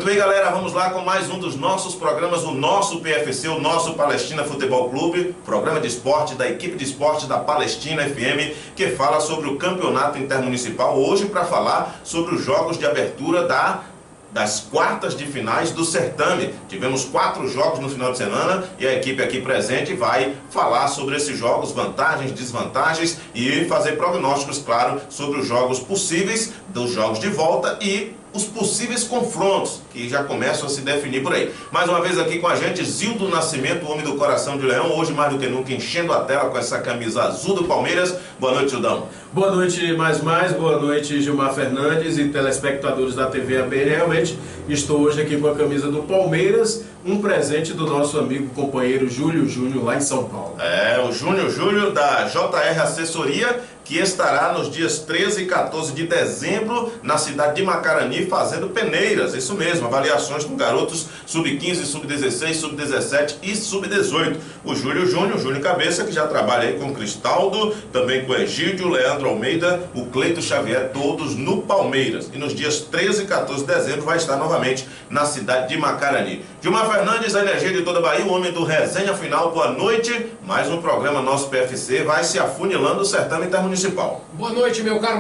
Muito bem, galera, vamos lá com mais um dos nossos programas, o nosso PFC, o nosso Palestina Futebol Clube, programa de esporte da equipe de esporte da Palestina FM, que fala sobre o campeonato intermunicipal, hoje para falar sobre os jogos de abertura das quartas de finais do certame. Tivemos 4 jogos no final de semana e a equipe aqui presente vai falar sobre esses jogos, vantagens, desvantagens e fazer prognósticos, claro, sobre os jogos possíveis, dos jogos de volta e os possíveis confrontos que já começam a se definir por aí. Mais uma vez aqui com a gente, Zildo Nascimento, o homem do coração de leão, hoje mais do que nunca enchendo a tela com essa camisa azul do Palmeiras. Boa noite, Zildão. Boa noite, boa noite, Gilmar Fernandes e telespectadores da TV ABN. Realmente estou hoje aqui com a camisa do Palmeiras, um presente do nosso amigo companheiro Júlio Júnior lá em São Paulo. O Júnior da JR Assessoria, que estará nos dias 13 e 14 de dezembro na cidade de Macarani fazendo peneiras, isso mesmo, avaliações com garotos sub-15, sub-16, sub-17 e sub-18. O Júnior Cabeça, que já trabalha aí com o Cristaldo, também com o Egídio, Leandro Almeida, o Cleito Xavier, todos no Palmeiras. E nos dias 13 e 14 de dezembro vai estar novamente na cidade de Macarani. Gilmar Fernandes, a energia de toda a Bahia, o homem do Resenha Final, boa noite. Mais um programa nosso PFC vai se afunilando o certame intermunicipal. Boa noite, meu caro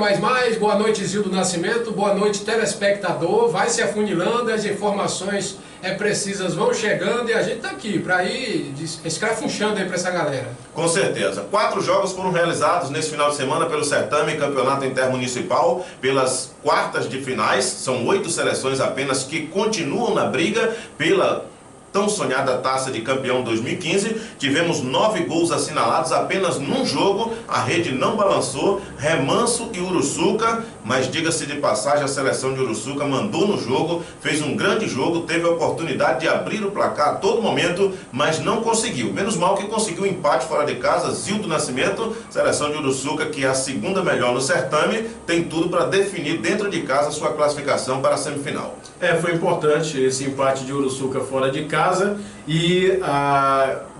boa noite, Zildo Nascimento, boa noite, telespectador. Vai se afunilando, as informações precisas vão chegando e a gente tá aqui para ir escrafunchando aí para essa galera. Com certeza. 4 jogos foram realizados nesse final de semana pelo certame campeonato intermunicipal, pelas quartas de finais. São 8 seleções apenas que continuam na briga pela tão sonhada taça de campeão 2015, tivemos 9 gols assinalados apenas num jogo, a rede não balançou, Remanso e Uruçuca, mas diga-se de passagem, a seleção de Uruçuca mandou no jogo, fez um grande jogo, teve a oportunidade de abrir o placar a todo momento, mas não conseguiu. Menos mal que conseguiu um empate fora de casa, Zildo Nascimento, seleção de Uruçuca, que é a segunda melhor no certame, tem tudo para definir dentro de casa sua classificação para a semifinal. Foi importante esse empate de Uruçuca fora de casa e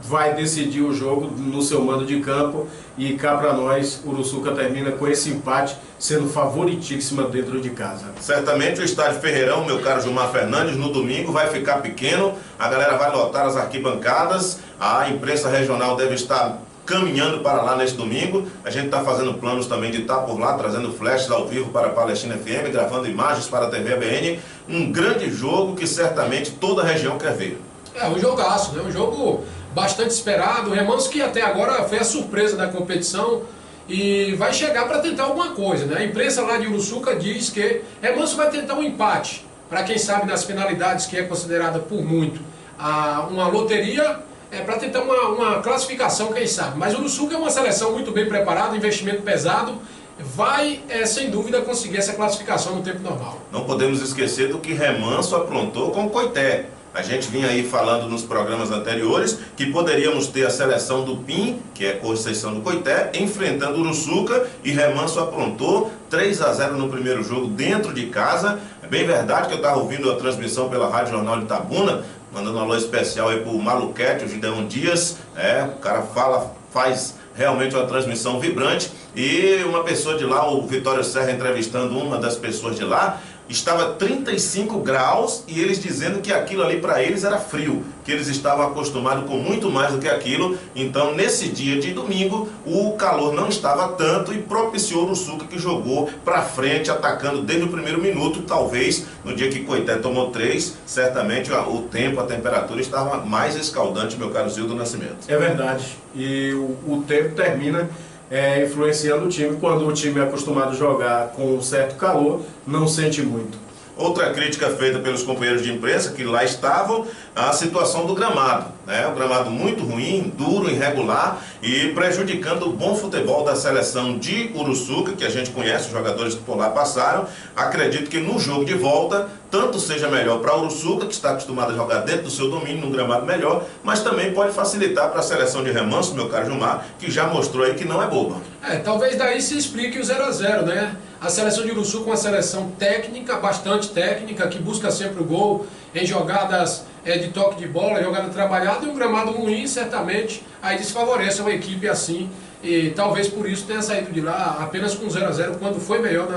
vai decidir o jogo no seu mando de campo e cá para nós, Uruçuca termina com esse empate sendo favoritíssima dentro de casa. Certamente o estádio Ferreirão, meu caro Gilmar Fernandes, no domingo vai ficar pequeno, a galera vai lotar as arquibancadas, a imprensa regional deve estar caminhando para lá neste domingo. A gente está fazendo planos também de estar por lá, trazendo flashes ao vivo para a Palestina FM, gravando imagens para a TV ABN. Um grande jogo que certamente toda a região quer ver. Um jogaço, né? Um jogo bastante esperado. O Remanso, que até agora foi a surpresa da competição e vai chegar para tentar alguma coisa, né? A imprensa lá de Uruçuca diz que Remanso vai tentar um empate, para quem sabe nas penalidades, que é considerada por muito uma loteria, para tentar uma classificação, quem sabe. Mas o Uruçuca é uma seleção muito bem preparada, investimento pesado, vai, sem dúvida, conseguir essa classificação no tempo normal. Não podemos esquecer do que Remanso aprontou com o Coité. A gente vinha aí falando nos programas anteriores que poderíamos ter a seleção do PIN, que é a Conceição do Coité, enfrentando o Uruçuca, e Remanso aprontou 3-0 no primeiro jogo dentro de casa. É bem verdade que eu estava ouvindo a transmissão pela Rádio Jornal de Itabuna, mandando um alô especial aí pro Maluquete, o Gideon Dias, o cara faz realmente uma transmissão vibrante, e uma pessoa de lá, o Vitório Serra, entrevistando uma das pessoas de lá, estava 35 graus e eles dizendo que aquilo ali para eles era frio, que eles estavam acostumados com muito mais do que aquilo. Então nesse dia de domingo o calor não estava tanto e propiciou o Uruçuca, que jogou para frente, atacando desde o primeiro minuto. Talvez no dia que Coité tomou 3, certamente o tempo, a temperatura estava mais escaldante, meu caro Zildo Nascimento. É verdade, e o tempo termina influenciando o time. Quando o time é acostumado a jogar com um certo calor, não sente muito. Outra crítica feita pelos companheiros de imprensa que lá estavam, a situação do gramado, né? O gramado muito ruim, duro, irregular e prejudicando o bom futebol da seleção de Uruçuca, que a gente conhece, os jogadores que por lá passaram. Acredito que no jogo de volta, tanto seja melhor para a Uruçuca, que está acostumado a jogar dentro do seu domínio, num gramado melhor, mas também pode facilitar para a seleção de Remanso, meu caro Gilmar, que já mostrou aí que não é boba. Talvez daí se explique o 0-0, né? A seleção de Uruçuca é uma seleção técnica, bastante técnica, que busca sempre o gol em jogadas de toque de bola, jogada trabalhada, e um gramado ruim, certamente, aí desfavorece uma equipe assim, e talvez por isso tenha saído de lá apenas com 0 a 0 quando foi melhor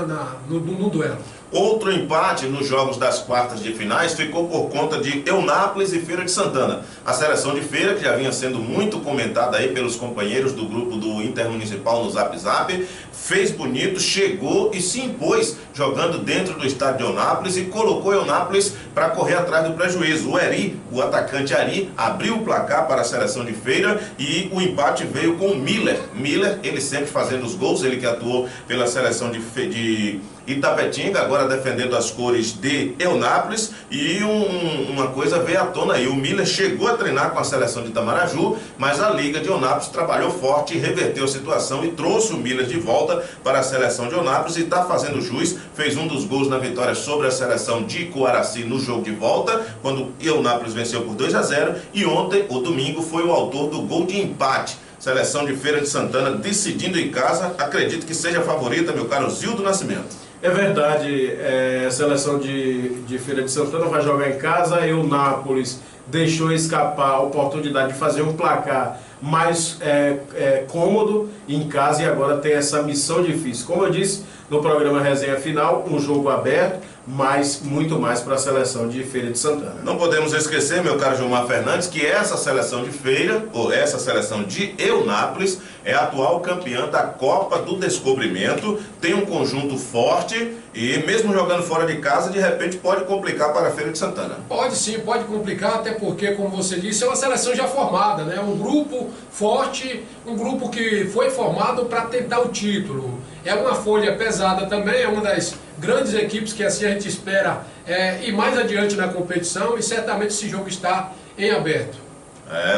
no duelo. Outro empate nos jogos das quartas de finais ficou por conta de Eunápolis e Feira de Santana. A seleção de Feira, que já vinha sendo muito comentada aí pelos companheiros do grupo do Intermunicipal no Zap Zap, fez bonito, chegou e se impôs jogando dentro do estádio de Eunápolis e colocou Eunápolis para correr atrás do prejuízo. O Eri, o atacante Ari, abriu o placar para a seleção de Feira e o empate veio com o Miller. Miller, ele sempre fazendo os gols, ele que atuou pela seleção de Itapetinga, agora defendendo as cores de Eunápolis, e uma coisa veio à tona aí, o Miller chegou a treinar com a seleção de Itamaraju, mas a Liga de Eunápolis trabalhou forte e reverteu a situação e trouxe o Miller de volta para a seleção de Eunápolis e está fazendo jus, fez um dos gols na vitória sobre a seleção de Coaraci no jogo de volta, quando Eunápolis venceu por 2 a 0, e ontem, o domingo, foi o autor do gol de empate. Seleção de Feira de Santana decidindo em casa, acredito que seja a favorita, meu caro Zildo Nascimento. É verdade, a seleção de Feira de Santana vai jogar em casa. Eunápolis deixou escapar a oportunidade de fazer um placar mais cômodo em casa e agora tem essa missão difícil. Como eu disse no programa Resenha Final, um jogo aberto, mas muito mais para a seleção de Feira de Santana. Não podemos esquecer, meu caro Gilmar Fernandes, que essa seleção de Feira, ou essa seleção de Eunápolis, é a atual campeã da Copa do Descobrimento, tem um conjunto forte e mesmo jogando fora de casa, de repente pode complicar para a Feira de Santana. Pode sim, pode complicar, até porque, como você disse, é uma seleção já formada, né? Um grupo forte, um grupo que foi formado para tentar o título. É uma folha pesada também, é uma das grandes equipes que assim a gente espera ir mais adiante na competição, e certamente esse jogo está em aberto.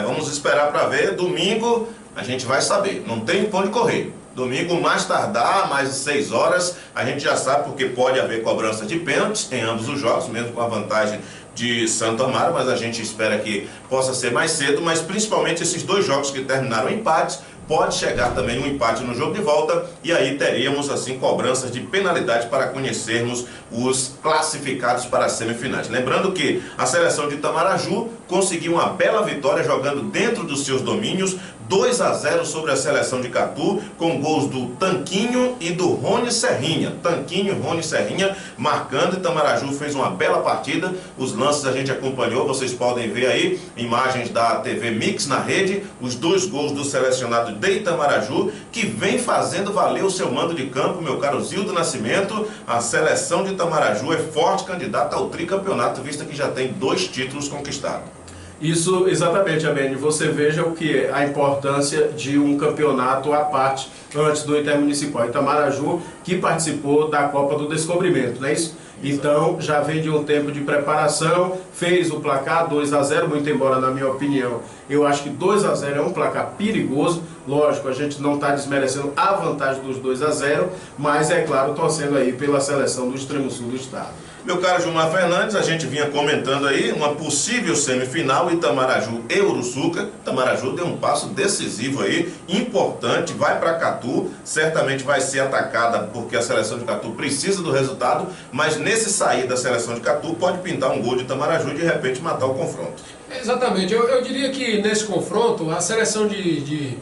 Vamos esperar para ver. Domingo a gente vai saber, não tem pra onde correr. Domingo, mais tardar, mais de 6 horas, a gente já sabe, porque pode haver cobrança de pênaltis em ambos os jogos, mesmo com a vantagem de Santo Amaro, mas a gente espera que possa ser mais cedo, mas principalmente esses 2 jogos que terminaram em empates, pode chegar também um empate no jogo de volta, e aí teríamos assim cobranças de penalidade para conhecermos os classificados para as semifinais. Lembrando que a seleção de Itamaraju conseguiu uma bela vitória jogando dentro dos seus domínios, 2 a 0 sobre a seleção de Catu, com gols do Tanquinho e do Rony Serrinha. Tanquinho e Rony Serrinha marcando. Itamaraju fez uma bela partida. Os lances a gente acompanhou, vocês podem ver aí imagens da TV Mix na rede, os 2 gols do selecionado de Itamaraju, que vem fazendo valer o seu mando de campo, meu caro Zildo Nascimento. A seleção de Itamaraju é forte candidata ao tricampeonato, visto que já tem 2 títulos conquistados. Isso, exatamente, Abene. Você veja o que é a importância de um campeonato à parte antes do Intermunicipal. Itamaraju, que participou da Copa do Descobrimento, não é isso? Então, já vem de um tempo de preparação, fez o placar 2 a 0, muito embora, na minha opinião, eu acho que 2 a 0 é um placar perigoso. Lógico, a gente não está desmerecendo a vantagem dos 2 a 0, mas, é claro, torcendo aí pela seleção do extremo sul do estado. Meu caro Gilmar Fernandes, a gente vinha comentando aí uma possível semifinal, Itamaraju e Uruçuca. Itamaraju deu um passo decisivo aí, importante, vai para Catu, certamente vai ser atacada porque a seleção de Catu precisa do resultado, mas nesse sair da seleção de Catu pode pintar um gol de Itamaraju e de repente matar o confronto. Exatamente, eu diria que nesse confronto a seleção de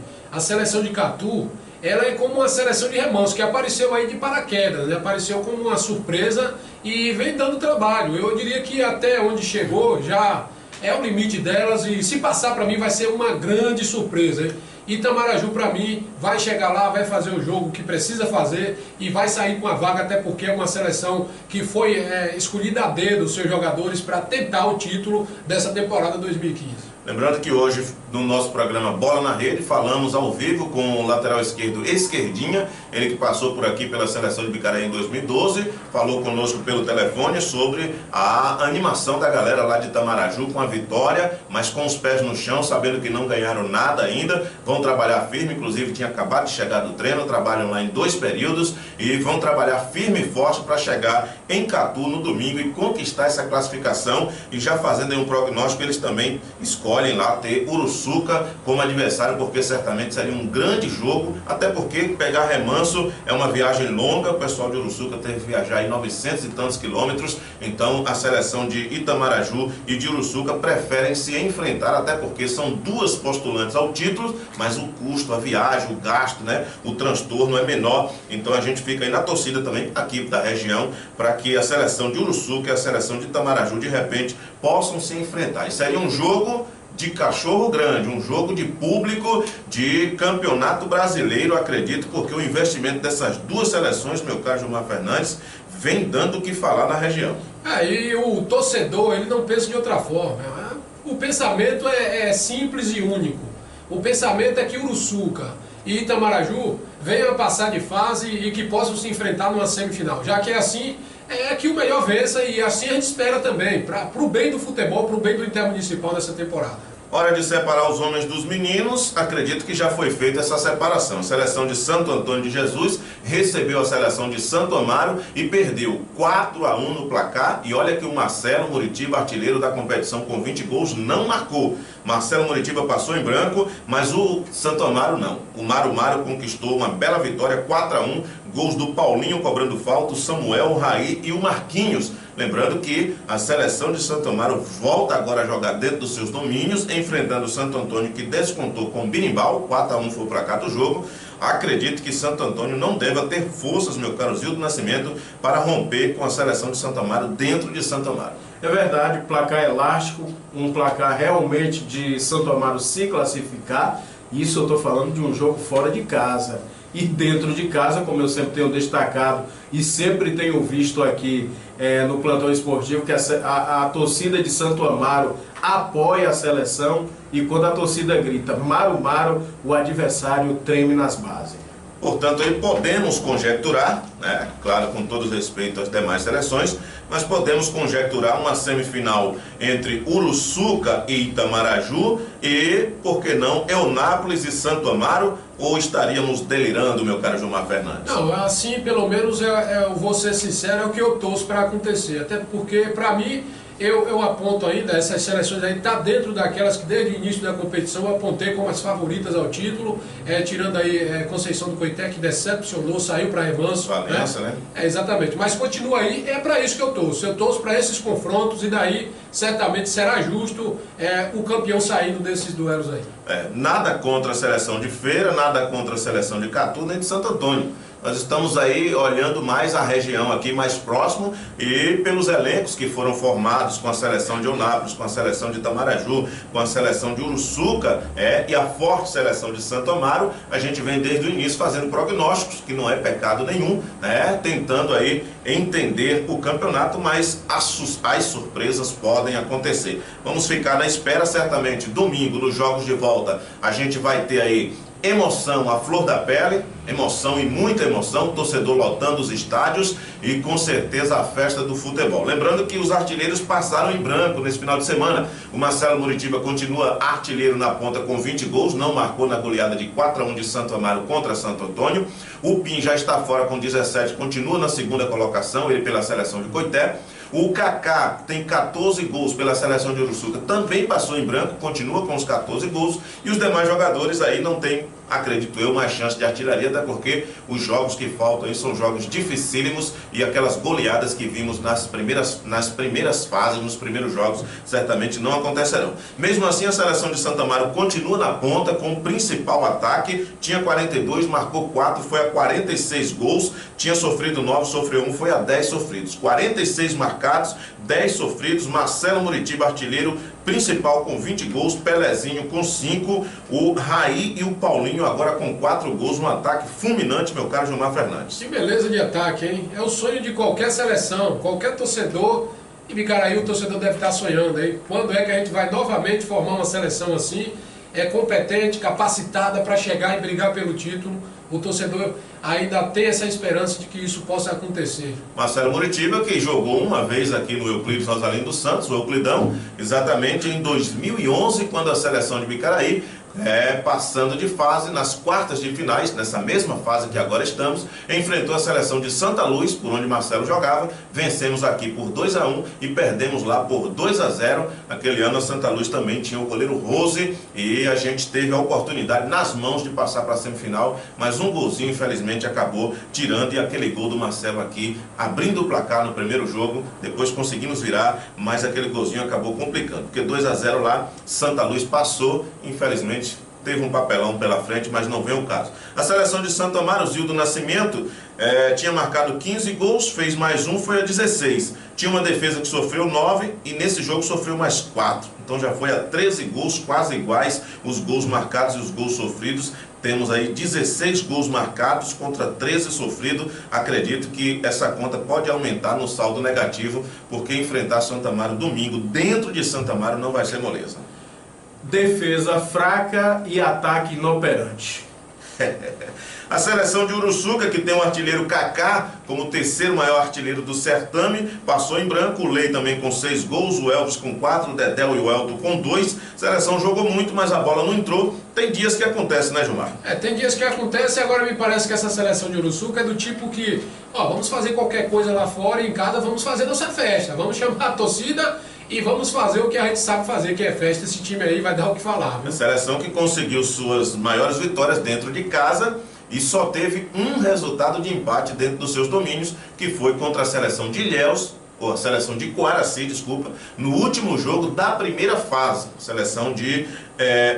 Catu, ela é como uma seleção de Remanso, que apareceu aí de paraquedas, né? Apareceu como uma surpresa e vem dando trabalho. Eu diria que até onde chegou já é o limite delas, e se passar para mim vai ser uma grande surpresa, hein? Itamaraju para mim vai chegar lá, vai fazer o jogo que precisa fazer e vai sair com a vaga, até porque é uma seleção que foi escolhida a dedo os seus jogadores para tentar o título dessa temporada 2015. Lembrando que hoje, no nosso programa Bola na Rede, falamos ao vivo com o lateral esquerdo Esquerdinha, ele que passou por aqui pela seleção de Bicaraí em 2012, falou conosco pelo telefone sobre a animação da galera lá de Itamaraju com a vitória, mas com os pés no chão, sabendo que não ganharam nada ainda, vão trabalhar firme, inclusive tinha acabado de chegar do treino, trabalham lá em 2 períodos e vão trabalhar firme e forte para chegar em Catu no domingo e conquistar essa classificação, e já fazendo aí um prognóstico, eles também escolhem lá ter Uruçuca Uruçuca como adversário, porque certamente seria um grande jogo, até porque pegar Remanso é uma viagem longa, o pessoal de Uruçuca teve que viajar aí 900 e tantos quilômetros, então a seleção de Itamaraju e de Uruçuca preferem se enfrentar, até porque são duas postulantes ao título, mas o custo, a viagem, o gasto, né, o transtorno é menor, então a gente fica aí na torcida também aqui da região, para que a seleção de Uruçuca e a seleção de Itamaraju de repente possam se enfrentar. E seria um jogo de cachorro grande, um jogo de público, de campeonato brasileiro, acredito, porque o investimento dessas duas seleções, meu caro Gilmar Fernandes, vem dando o que falar na região. E o torcedor, ele não pensa de outra forma. O pensamento é simples e único. O pensamento é que Uruçuca e Itamaraju venham a passar de fase e que possam se enfrentar numa semifinal. Já que é assim, é que o melhor vença, e assim a gente espera também, para o bem do futebol, para o bem do Intermunicipal nessa temporada. Hora de separar os homens dos meninos, acredito que já foi feita essa separação. A seleção de Santo Antônio de Jesus recebeu a seleção de Santo Amaro e perdeu 4-1 no placar. E olha que o Marcelo Muritiba, artilheiro da competição com 20 gols, não marcou. Marcelo Muritiba passou em branco, mas o Santo Amaro não. O Maru Maru conquistou uma bela vitória, 4-1, gols do Paulinho cobrando falta, o Samuel, o Raí e o Marquinhos. Lembrando que a seleção de Santo Amaro volta agora a jogar dentro dos seus domínios, enfrentando o Santo Antônio, que descontou com o Binimbal, 4-1 foi para cá do jogo. Acredito que Santo Antônio não deva ter forças, meu caro Zildo Nascimento, para romper com a seleção de Santo Amaro dentro de Santo Amaro. É verdade, placar elástico, um placar realmente de Santo Amaro se classificar. Isso eu estou falando de um jogo fora de casa. E dentro de casa, como eu sempre tenho destacado e sempre tenho visto aqui no plantão esportivo, que a torcida de Santo Amaro apoia a seleção, e quando a torcida grita Maru Maru, o adversário treme nas bases. Portanto, aí podemos conjecturar, né, claro, com todo respeito às demais seleções, mas podemos conjecturar uma semifinal entre Uruçuca e Itamaraju e, por que não, Eunápolis e Santo Amaro, ou estaríamos delirando, meu caro Gilmar Fernandes? Não, assim, pelo menos, eu vou ser sincero, é o que eu torço para acontecer, até porque, para mim, eu aponto ainda, essas seleções aí tá dentro daquelas que desde o início da competição eu apontei como as favoritas ao título, tirando aí Conceição do Coité, que decepcionou, saiu para Remanso. Valença, né? Exatamente, mas continua aí, é para isso que eu torço para esses confrontos, e daí certamente será justo o campeão saindo desses duelos aí. Nada contra a seleção de Feira, nada contra a seleção de Catu, nem de Santo Antônio. Nós estamos aí olhando mais a região aqui mais próximo, e pelos elencos que foram formados com a seleção de Eunápolis, com a seleção de Itamaraju, com a seleção de Uruçuca e a forte seleção de Santo Amaro, a gente vem desde o início fazendo prognósticos, que não é pecado nenhum, tentando aí entender o campeonato, mas as surpresas podem acontecer. Vamos ficar na espera, certamente domingo nos jogos de volta a gente vai ter aí emoção à flor da pele, emoção e muita emoção, torcedor lotando os estádios e com certeza a festa do futebol. Lembrando que os artilheiros passaram em branco nesse final de semana. O Marcelo Muritiba continua artilheiro na ponta com 20 gols, não marcou na goleada de 4-1 de Santo Amaro contra Santo Antônio. O Pim já está fora com 17, continua na segunda colocação, ele pela seleção de Coité. O Kaká tem 14 gols pela seleção de Uruçuca, também passou em branco, continua com os 14 gols, e os demais jogadores aí não tem, acredito eu, mais chance de artilharia, até porque os jogos que faltam aí são jogos dificílimos, e aquelas goleadas que vimos nas primeiras fases, nos primeiros jogos, certamente não acontecerão. Mesmo assim, a seleção de Santo Amaro continua na ponta com o principal ataque, tinha 42, marcou 4, foi a 46 gols, tinha sofrido 9, sofreu 1, foi a 10 sofridos. 46 marcados, 10 sofridos, Marcelo Muritiba, artilheiro principal com 20 gols, Pelezinho com 5, o Raí e o Paulinho agora com 4 gols, um ataque fulminante, meu caro Gilmar Fernandes. Que beleza de ataque, hein? É o sonho de qualquer seleção, qualquer torcedor, e Bicaraí o torcedor deve estar sonhando, hein? Quando é que a gente vai novamente formar uma seleção assim, competente, capacitada para chegar e brigar pelo título? O torcedor ainda tem essa esperança de que isso possa acontecer. Marcelo Muritiba, que jogou uma vez aqui no Euclides Rosalino dos Santos, o Euclidão, exatamente em 2011, quando a seleção de Bicaraí passando de fase nas quartas de finais, nessa mesma fase que agora estamos, enfrentou a seleção de Santa Luz, por onde Marcelo jogava, vencemos aqui por 2-1 e perdemos lá por 2-0. Aquele ano a Santa Luz também tinha o goleiro Rose e a gente teve a oportunidade nas mãos de passar para a semifinal, mas um golzinho infelizmente acabou tirando, e aquele gol do Marcelo aqui, abrindo o placar no primeiro jogo, depois conseguimos virar, mas aquele golzinho acabou complicando, porque 2-0 lá, Santa Luz passou, infelizmente teve um papelão pela frente, mas não veio o caso. A seleção de Santo Amaro, Zildo Nascimento, tinha marcado 15 gols, fez mais um, foi a 16. Tinha uma defesa que sofreu 9 e nesse jogo sofreu mais 4. Então já foi a 13 gols, quase iguais os gols marcados e os gols sofridos. Temos aí 16 gols marcados contra 13 sofridos. Acredito que essa conta pode aumentar no saldo negativo, porque enfrentar Santo Amaro domingo dentro de Santo Amaro não vai ser moleza. Defesa fraca e ataque inoperante. A seleção de Uruçuca, que tem o artilheiro Kaká como o terceiro maior artilheiro do certame, passou em branco. O Lei também com 6 gols, o Elvis com 4, o Dedéu e o Elton com 2. A seleção jogou muito, mas a bola não entrou. Tem dias que acontece, né, Gilmar? Tem dias que acontece. Agora me parece que essa seleção de Uruçuca é do tipo que, vamos fazer qualquer coisa lá fora e em casa vamos fazer nossa festa. Vamos chamar a torcida e vamos fazer o que a gente sabe fazer, que é festa. Esse time aí vai dar o que falar, viu? A seleção que conseguiu suas maiores vitórias dentro de casa e só teve um resultado de empate dentro dos seus domínios, que foi contra a seleção de Ilhéus, ou a seleção de Coaraci, desculpa, no último jogo da primeira fase. A seleção de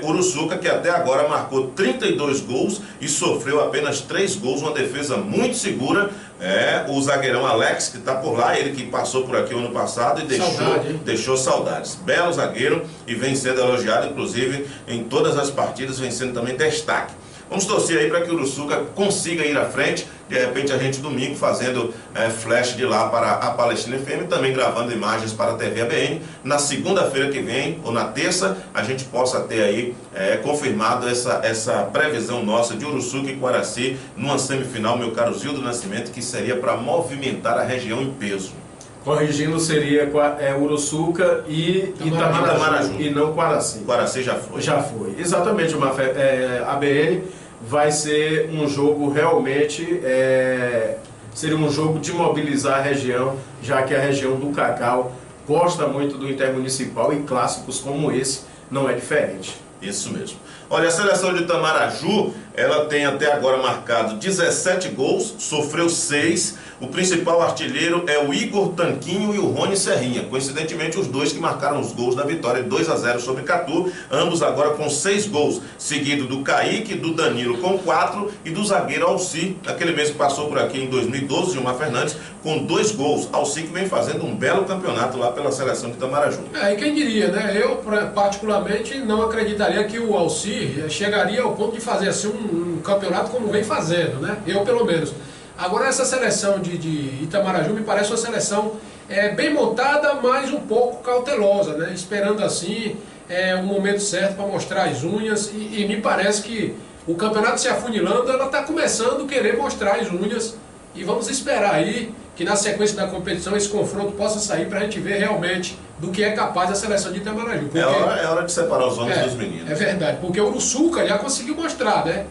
Uruçuca, que até agora marcou 32 gols e sofreu apenas 3 gols, uma defesa muito segura. O zagueirão Alex, que está por lá, ele que passou por aqui o ano passado e deixou saudades. Belo zagueiro e vem sendo elogiado, inclusive, em todas as partidas, vem sendo também destaque. Vamos torcer aí para que o Uruçuca consiga ir à frente. De repente a gente domingo fazendo flash de lá para a Palestina FM, também gravando imagens para a TV ABN. Na segunda-feira que vem, ou na terça, a gente possa ter aí confirmado essa previsão nossa de Uruçuca e Coaraci numa semifinal, meu caro Zildo Nascimento, que seria para movimentar a região em peso. Corrigindo, seria Uruçuca e Itamaraju, e não Coaraci. Coaraci já foi. Já foi. Exatamente, ABN vai ser um jogo realmente, seria um jogo de mobilizar a região, já que a região do Cacau gosta muito do Intermunicipal e clássicos como esse não é diferente. Isso mesmo. Olha, a seleção de Itamaraju, ela tem até agora marcado 17 gols, sofreu 6. O principal artilheiro é o Igor Tanquinho e o Rony Serrinha. Coincidentemente, os dois que marcaram os gols da vitória 2-0 sobre Catu, ambos agora com 6 gols, seguido do Kaique, do Danilo com 4 e do zagueiro Alci, aquele mesmo que passou por aqui em 2012, Gilmar Fernandes, com 2 gols. Alci que vem fazendo um belo campeonato lá pela seleção de Itamaraju. E quem diria, né? Eu, particularmente, não acreditaria que o Alci chegaria ao ponto de fazer assim um campeonato como vem fazendo, né? Eu, pelo menos. Agora, essa seleção de Itamaraju me parece uma seleção bem montada, mas um pouco cautelosa, né? Esperando assim o momento certo para mostrar as unhas, e me parece que o campeonato se afunilando, ela está começando a querer mostrar as unhas, e vamos esperar aí que na sequência da competição esse confronto possa sair para a gente ver realmente do que é capaz a seleção de Itamaraju. Porque é hora de separar os homens dos meninos. É verdade, porque o Uruçuca já conseguiu mostrar, né?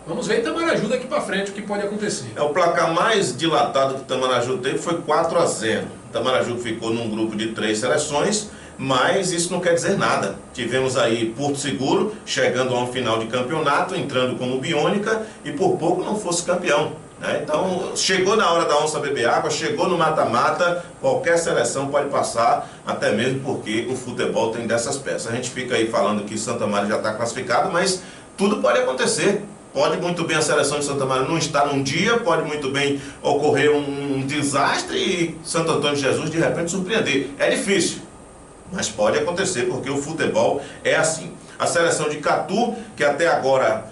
Vamos ver Itamaraju daqui para frente o que pode acontecer. O placar mais dilatado que Itamaraju teve foi 4-0. Itamaraju ficou num grupo de 3 seleções, mas isso não quer dizer nada. Tivemos aí Porto Seguro chegando a um final de campeonato, entrando como biônica e por pouco não fosse campeão. Então, chegou na hora da onça beber água, chegou no mata-mata, qualquer seleção pode passar, até mesmo porque o futebol tem dessas peças. A gente fica aí falando que Santa Maria já está classificado, mas tudo pode acontecer. Pode muito bem a seleção de Santa Maria não estar num dia, pode muito bem ocorrer um desastre e Santo Antônio de Jesus de repente surpreender. É difícil, mas pode acontecer porque o futebol é assim. A seleção de Catu, que até agora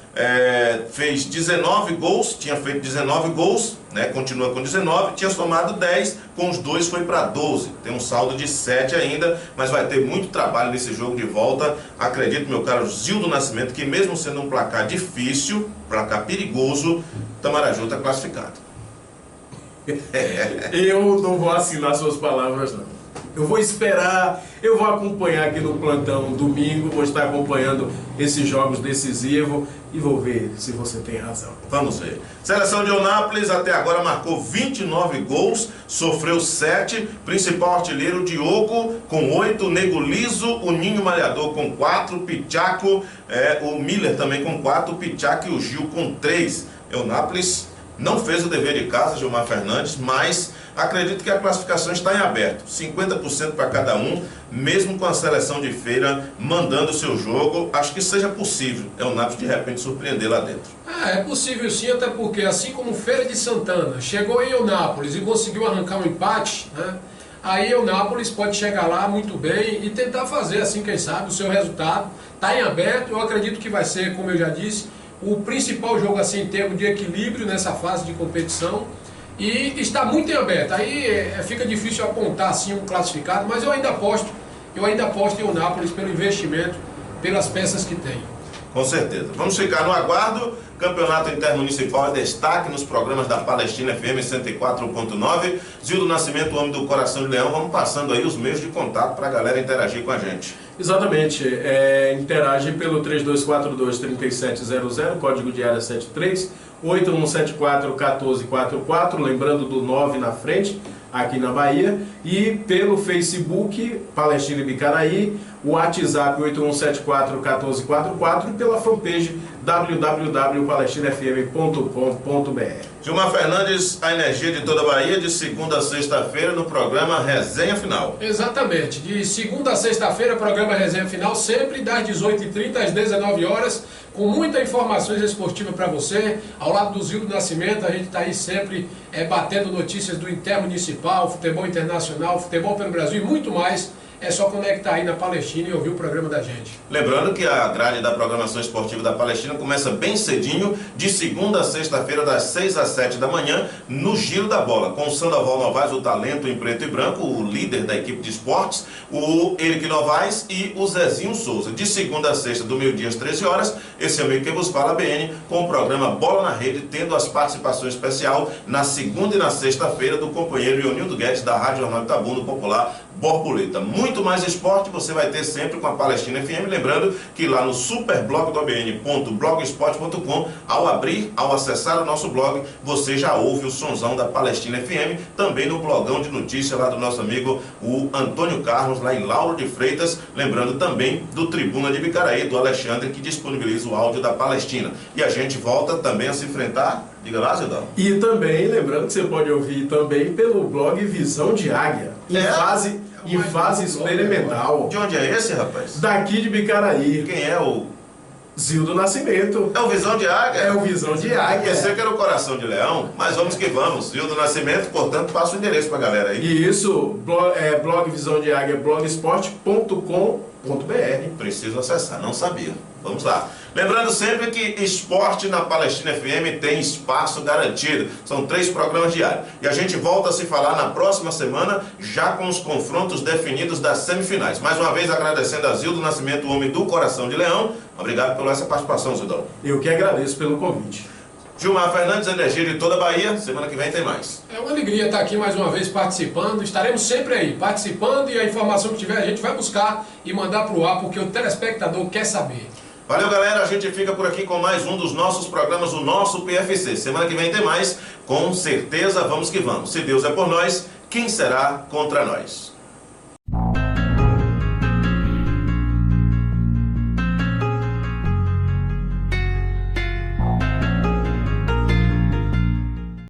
fez 19 gols, tinha feito 19 gols, continua com 19, tinha somado 10, com os 2 foi para 12. Tem um saldo de 7 ainda, mas vai ter muito trabalho nesse jogo de volta. Acredito, meu caro Zildo Nascimento, que mesmo sendo um placar difícil, placar perigoso, Itamaraju está classificado. Eu não vou assinar suas palavras, não. Eu vou esperar, eu vou acompanhar aqui no plantão domingo, vou estar acompanhando esses jogos decisivos e vou ver se você tem razão. Vamos ver. Seleção de Eunápolis até agora marcou 29 gols, sofreu 7. Principal artilheiro Diogo com 8, Nego Liso, o Ninho Malhador com 4, Pichaco, o Miller também com 4, o Pichaco e o Gil com 3. Eunápolis não fez o dever de casa, Gilmar Fernandes, mas acredito que a classificação está em aberto. 50% para cada um, mesmo com a seleção de Feira mandando o seu jogo, acho que seja possível Eunápolis de repente surpreender lá dentro. É possível sim, até porque assim como Feira de Santana chegou em Eunápolis e conseguiu arrancar um empate, né? Aí Eunápolis pode chegar lá muito bem e tentar fazer assim, quem sabe, o seu resultado. Está em aberto, eu acredito que vai ser, como eu já disse, o principal jogo assim em termos de equilíbrio nessa fase de competição e está muito em aberto. Aí fica difícil apontar assim um classificado, mas eu ainda aposto em Eunápolis pelo investimento, pelas peças que tem. Com certeza. Vamos ficar no aguardo. Campeonato Intermunicipal é destaque nos programas da Palestina FM 104.9. Zildo Nascimento, o homem do coração de leão. Vamos passando aí os meios de contato para a galera interagir com a gente. Exatamente. Interage pelo 3242-3700, código de área 73, 8174-1444, lembrando do 9 na frente, aqui na Bahia, e pelo Facebook, Palestina e Bicaraí, o WhatsApp 8174-1444 e pela fanpage www.palestinafm.com.br. Gilmar Fernandes, a energia de toda a Bahia, de segunda a sexta-feira, no programa Resenha Final. Exatamente, de segunda a sexta-feira, programa Resenha Final, sempre das 18h30 às 19 horas, com muitas informações esportivas para você. Ao lado do Zildo Nascimento, a gente está aí sempre batendo notícias do intermunicipal, futebol internacional, futebol pelo Brasil e muito mais. É só conectar aí na Palestina e ouvir o programa da gente. Lembrando que a grade da programação esportiva da Palestina começa bem cedinho, de segunda a sexta-feira, das 6 às 7 da manhã, no Giro da Bola, com o Sandoval Novaes, o talento em preto e branco, o líder da equipe de esportes, o Eric Novaes e o Zezinho Souza. De segunda a sexta, do meio-dia às 13 horas, esse é o meio que vos fala, BN, com o programa Bola na Rede, tendo as participações especial na segunda e na sexta-feira do companheiro Ionildo Guedes, da Rádio Jornal Itabuno Popular Borboleta. Muito mais esporte você vai ter sempre com a Palestina FM. Lembrando que lá no superblog.blogspot.com, ao acessar o nosso blog, você já ouve o sonzão da Palestina FM, também no blogão de notícias lá do nosso amigo o Antônio Carlos, lá em Lauro de Freitas. Lembrando também do Tribuna de Bicaraí, do Alexandre, que disponibiliza o áudio da Palestina. E a gente volta também a se enfrentar. Diga lá, Zildão. E também, lembrando que você pode ouvir também pelo blog Visão de Águia, em fase experimental. De onde é esse, rapaz? Daqui de Bicaraí. Quem é o... Zildo Nascimento. É o Visão de Águia? É o Visão de Águia. Pensei que era o Coração de Leão, mas vamos que vamos. Zildo Nascimento, portanto, passa o endereço pra galera aí. E isso, blog Visão de Águia, blogsport.com.br. Preciso acessar, não sabia. Vamos lá. Lembrando sempre que esporte na Palestina FM tem espaço garantido. São 3 programas diários. E a gente volta a se falar na próxima semana, já com os confrontos definidos das semifinais. Mais uma vez agradecendo a Zildo Nascimento, o homem do coração de leão. Obrigado pela essa participação, Zildão. Eu que agradeço pelo convite. Gilmar Fernandes, energia de toda a Bahia. Semana que vem tem mais. É uma alegria estar aqui mais uma vez participando. Estaremos sempre aí, participando, e a informação que tiver a gente vai buscar e mandar para o ar, porque o telespectador quer saber. Valeu, galera. A gente fica por aqui com mais um dos nossos programas, o nosso PFC. Semana que vem tem mais. Com certeza, vamos que vamos. Se Deus é por nós, quem será contra nós?